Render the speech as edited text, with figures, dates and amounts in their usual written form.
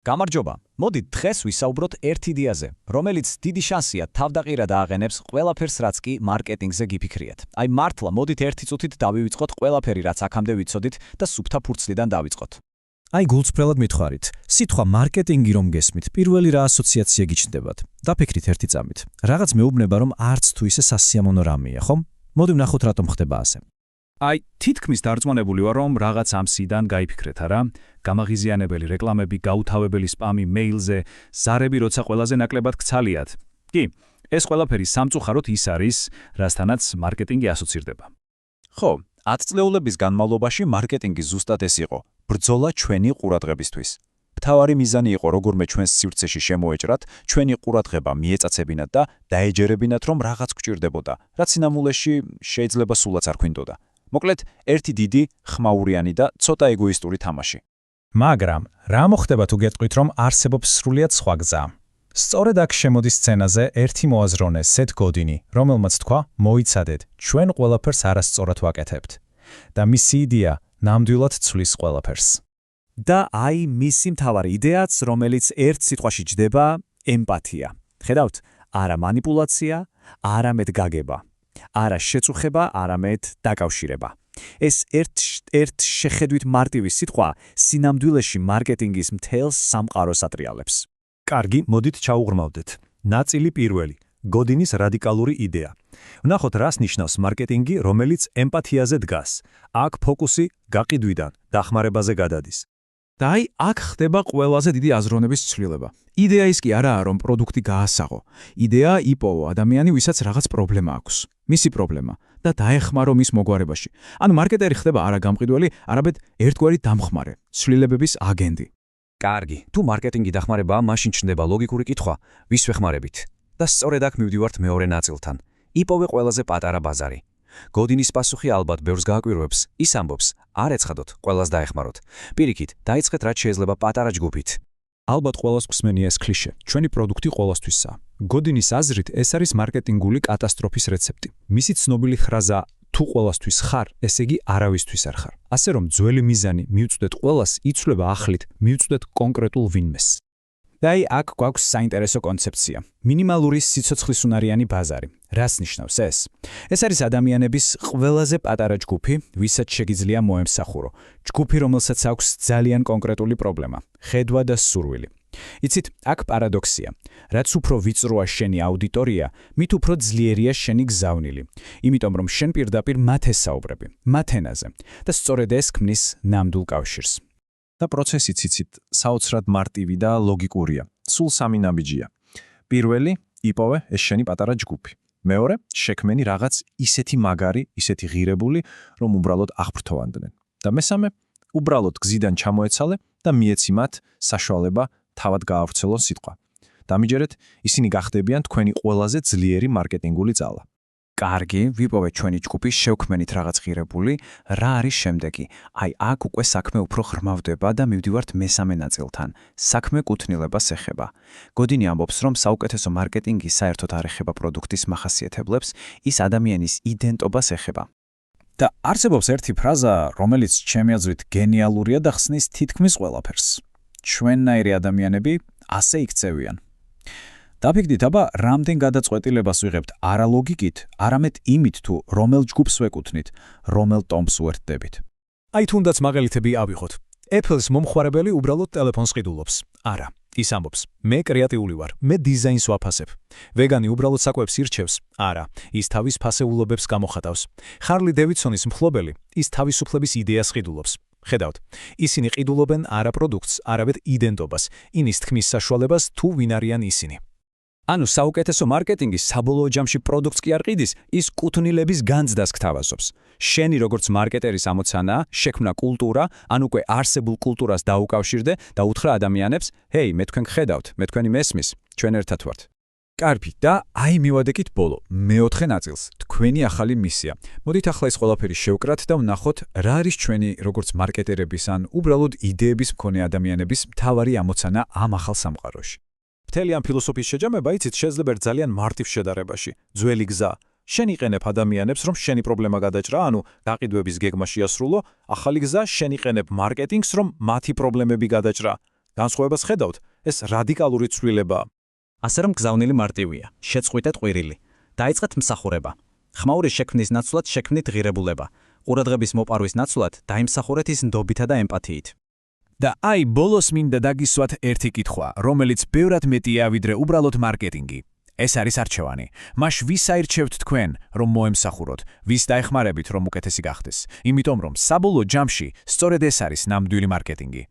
გამარჯობა. მოდით დღეს ვისაუბროთ ერთ იდეაზე, რომელიც დიდი შანსია თავდაყირად ააღენებს ყველაფერს, რაც კი მარკეტინგზე გიფიქრიათ. აი მართლა, მოდით ერთი წუთით დავივიწყოთ ყველაფერი, რაც აქამდე ვიცოდით და სუფთა ფურცლიდან დავიწყოთ. აი გულწრფელად მithვარით. სიტყვა მარკეტინგი რომ გესმით, პირველი რა ასოციაცია გიჩნდებათ? დაფიქრით ერთი წამით. რაღაც მეუბნება, რომ არც თუ ისე სასიამოვნო რამეა, ხომ? მოდი ვნახოთ რატომ ხდება ასე. აი, თითქმის დარწმუნებული ვარ, რომ რაღაც ამსიდან გაიფიქრეთ, არა? გამაღიზიანებელი რეკლამები, გაუთავებელი სპამი მეილზე, ზარები, როცა ყველაზე ნაკლებად გცალიათ. კი, ეს ყველაფერი სამწუხაროდ ის არის, რასთანაც მარკეტინგი ასოცირდება. ხო, 10 წლეულების განმავლობაში მარკეტინგი ზუსტად ეს იყო, ბრძოლა ჩვენი ყურადღებისთვის. მთავარი მიზანი იყო როგორმე ჩვენს სივრცეში შემოეჭრათ, ჩვენი ყურადღება მიეწაცებინათ და დაეჯერებინათ, რომ რაღაც გჭირდებოდა, რაც სინამდვილეში შეიძლება სულაც არ გვინდოდა. მოკლედ, ერთი დიდი, ხმაურიანი და ცოტა ეგოისტური თამაში. მაგრამ რა მოხდება თუ გეტყვით, რომ არსებობს სრულიად სხვა გზა? სწორედ აქ შემოდის სცენაზე ერთი მოაზროვნე, სეთ გოდინი, რომელმაც თქვა, მოიცადეთ, ჩვენ ყველაფერს არასწორად ვაკეთებთ. და მისი იდეა ნამდვილად ცვლის ყველაფერს. და აი მისი მთავარი იდეაც, რომელიც ერთ სიტყვაში ჯდება, ემპათია. ხედავთ, არა მანიპულაცია, არამედ გაგება. არა შეწუხება, არამედ დაკავშირება. ეს ერთ შეხედვით მარტივი სიტყვა სინამდვილეში მარკეტინგის მთელს სამყაროს ატრიალებს. კარგი, მოდით ჩაუღრმავდეთ. ნაწილი პირველი. გოდინის რადიკალური იდეა. ვნახოთ, რას ნიშნავს მარკეტინგი, რომელიც ემპათიაზე დგას. აქ ფოკუსი გაყიდვიდან დახმარებაზე გადადის. და აი, აქ ხდება ყველაზე დიდი აზროვნების ცვლილება. იდეა ის კი არაა, რომ პროდუქტი გაასაღო. იდეა იპოვო ადამიანი, ვისაც რაღაც პრობლემა აქვს. მისი პრობლემა და დაეხმარო მის მოგვარებაში. ანუ მარკეტერი ხდება არა გამყიდველი, არამედ ერთგვარი დამხმარე, ცვლილებების აგენტი. კარგი, თუ მარკეტინგი დახმარებაა, მაშინ ჩნდება ლოგიკური კითხვა, ვის ვეხმარებით? და სწორედ აქ მივდივართ მეორე ნაწილთან. იპოვე ყველაზე პატარა ბაზარი. გოდინის პასუხი ალბათ ბევრს გააკვირვებს. ის ამბობს, არ ეცხადოთ, ყველას დაეხმაროთ. პირიქით, დაიწყეთ რაც შეიძლება პატარა ჯგუფით. ალბათ ყველას გვსმენია ეს კლიშე. ჩვენი პროდუქტი ყველასთვისაა. გოდინის აზრით, ეს არის მარკეტინგული კატასტროფის რეცეპტი. მისი ცნობილი ფრაზა თუ ყველასთვის ხარ, ესე იგი არავისთვის არ ხარ. ასე რომ ძველი მიზანი მივწვდეთ ყველას, იცვლება ახლით, მივწვდეთ კონკრეტულ ვინმეს. და აი აქ გვაქვს საინტერესო კონცეფცია. მინიმალური სიცოცხლისუნარიანი ბაზარი. რას ნიშნავს ეს? ეს არის ადამიანების ყველაზე პატარა ჯგუფი, ვისაც შეგიძლია მოემსახურო. ჯგუფი, რომელსაც აქვს ძალიან კონკრეტული პრობლემა, ხედვა და სურვილი. იცით, აქ პარადოქსია. რაც უფრო ვიწროა შენი აუდიტორია, მით უფრო ძლიერია შენი გზავნილი. იმიტომ რომ შენ პირდაპირ მათ ესაუბრები, მათ ენაზე. და სწორედ ეს ქმნის ნამდვილ კავშირს. და პროცესი ციცით, საოცრად მარტივი და ლოგიკურია. სულ სამი ნაბიჯია. პირველი, იპოვე ეს შენი პატარა ჯგუფი. მეორე, შექმენი რაღაც ისეთი მაგარი, ისეთი ღირებული, რომ უბრალოდ აღფრთოვანდნენ. და მესამე, უბრალოდ გზიდან ჩამოეცალე და მიეცი მათ საშუალება თავად გაავრცელონ სიტყვა. დამიჯერეთ, ისინი გახდებიან თქვენი ყველაზე ძლიერი მარკეტინგული ძალა. კარგი, ვიპოვეთ ჩვენი ჯგუფი, შევქმენით რაღაც ღირებული, რა არის შემდეგი? აი აქ უკვე საქმე უფრო ღრმავდება და მივდივართ მესამე ნაწილთან. საქმე კუთვნილებას ეხება. გოდინი ამბობს, რომ საუკეთესო მარკეტინგი საერთოდ არ ეხება პროდუქტის მახასიათებლებს, ის ადამიანის იდენტობას ეხება. და არსებობს ერთი ფრაზა, რომელიც ჩემი აზრით გენიალურია და ხსნის თითქმის ყველაფერს. ჩვენნაირი ადამიანები ასე იქცევიან. დაფიქრდით, აბა, რამდენ გადაწყვეტილებას ვიღებთ არა ლოგიკით, არამედ იმით თუ რომელ ჯგუფს ვეკუთვნით, რომელ ტომს უერთდებით. აი თუნდაც მაგალითები ავიღოთ. Apple-ის მომხმარებელი უბრალოდ ტელეფონს ყიდულობს. არა, ის ამბობს, მე კრეატიული ვარ, მე დიზაინს ვაფასებ. ვეგანი უბრალოდ საკვებს ირჩევს. არა, ის თავის ფასეულობებს გამოხატავს. Harley Davidson-ის მფლობელი, ის თავისუფლების იდეას ყიდულობს. ხედავთ, ისინი ყიდულობენ არა პროდუქტს, არამედ იდენტობას, ინის თქმის საშუალებას თუ ვინ არიან ისინი. ანუ საუკეთესო მარკეტინგი საბოლოო ჯამში პროდუქტს კი არ ყიდის, ის კუთვნილების განცდას გთავაზობს. შენი როგორც მარკეტერის ამოცანა, შექმნა კულტურა, ან უკვე არსებულ კულტურას დაუკავშირდე და უთხრა ადამიანებს, ჰეი, მე თქვენ გხედავთ, მე თქვენი მესმის, ჩვენ ერთად ვართ. კარგი, და აი მივადეკით ბოლო, მეოთხე ნაწილს, თქვენი ახალი მისია. მოდით ახლა ეს ყველაფერი შევკრათ და ვნახოთ, რა არის ჩვენი როგორც მარკეტერების ან უბრალოდ იდეების მქონე ადამიანების მთავარი ამოცანა ამ ახალ სამყაროში. მთელი ამ ფილოსოფიის შეჯამება, იცით, შეიძლება ძალიან მარტივ შედარებაში, ძველი გზა. შენ იყენებ ადამიანებს, რომ შენი პრობლემა გადაჭრა, ანუ გაყიდვების გეგმა შეასრულო, ახალი გზა შენ იყენებ მარკეტინგს, რომ მათი პრობლემები გადაჭრა. განსხვავებას ხედავთ, ეს რადიკალური ცვლილებაა. ასე რომ გზავნილი მარტივია, შეწყვიტეთ ყვირილი. დაიწყეთ მსახურება. ხმაურის შექმნის ნაცვლად შექმნით ღირებულება. ყურადღების მოპარვის ნაცვლად დაიმსახურეთ ის ნდობითა და ემპათიით. და აი, ბოლოს მინდა დაგისვათ ერთი კითხვა, რომელიც ბევრად მეტია ვიდრე უბრალოდ მარკეტინგი. ეს არის არჩევანი. მაშ ვის აირჩევთ თქვენ, რომ მოემსახუროთ, ვის დაეხმარებით, რომ უკეთესი გახდეს? იმიტომ რომ საბოლოო ჯამში სწორედ ეს არის ნამდვილი მარკეტინგი.